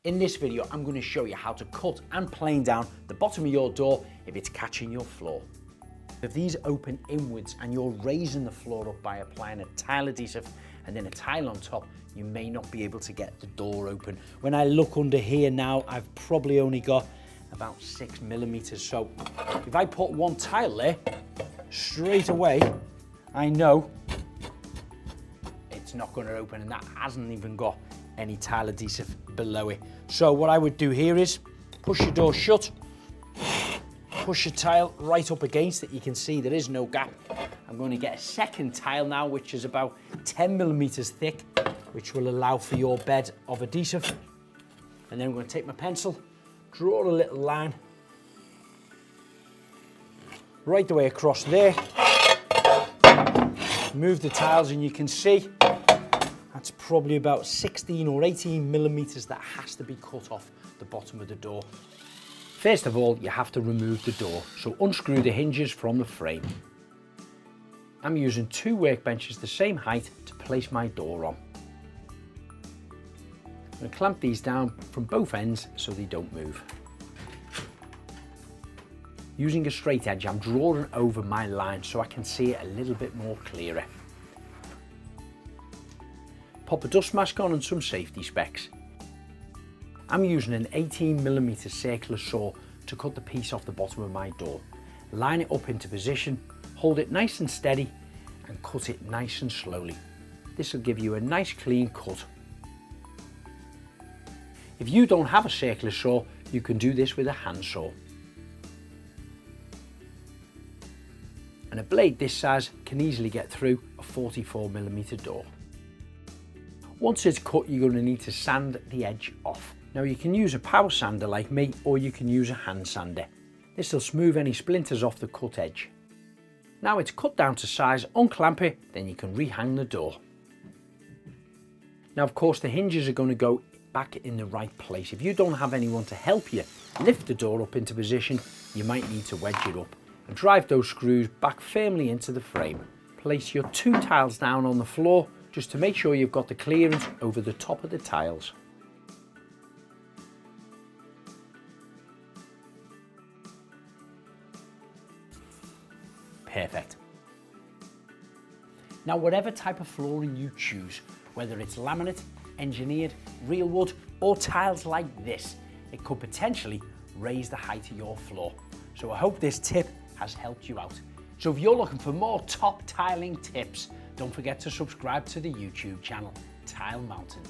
In this video, I'm going to show you how to cut and plane down the bottom of your door if it's catching your floor. If these open inwards and you're raising the floor up by applying a tile adhesive and then a tile on top, you may not be able to get the door open. When I look under here now, I've probably only got about 6 millimeters. So if I put one tile there, straight away, I know it's not going to open, and that hasn't even got any tile adhesive below it. So what I would do here is push your door shut, push your tile right up against it. You can see there is no gap. I'm going to get a second tile now, which is about 10 millimeters thick, which will allow for your bed of adhesive. And then I'm going to take my pencil, draw a little line right the way across there, move the tiles, and you can see that's probably about 16 or 18 millimeters that has to be cut off the bottom of the door. First of all, you have to remove the door, so unscrew the hinges from the frame. I'm using 2 workbenches the same height to place my door on. I'm going to clamp these down from both ends so they don't move. Using a straight edge, I'm drawing over my line so I can see it a little bit more clearer. Pop a dust mask on and some safety specs. I'm using an 18mm circular saw to cut the piece off the bottom of my door. Line it up into position, hold it nice and steady, and cut it nice and slowly. This will give you a nice clean cut. If you don't have a circular saw, you can do this with a handsaw. And a blade this size can easily get through a 44mm door. Once it's cut, you're going to need to sand the edge off. Now you can use a power sander like me, or you can use a hand sander. This will smooth any splinters off the cut edge. Now it's cut down to size, unclamp it, then you can rehang the door. Now of course the hinges are going to go back in the right place. If you don't have anyone to help you lift the door up into position, you might need to wedge it up and drive those screws back firmly into the frame. Place your 2 tiles down on the floor just to make sure you've got the clearance over the top of the tiles. Perfect. Now whatever type of flooring you choose, whether it's laminate, engineered, real wood, or tiles like this, it could potentially raise the height of your floor. So I hope this tip has helped you out. So if you're looking for more top tiling tips, don't forget to subscribe to the YouTube channel, Tile Mountain.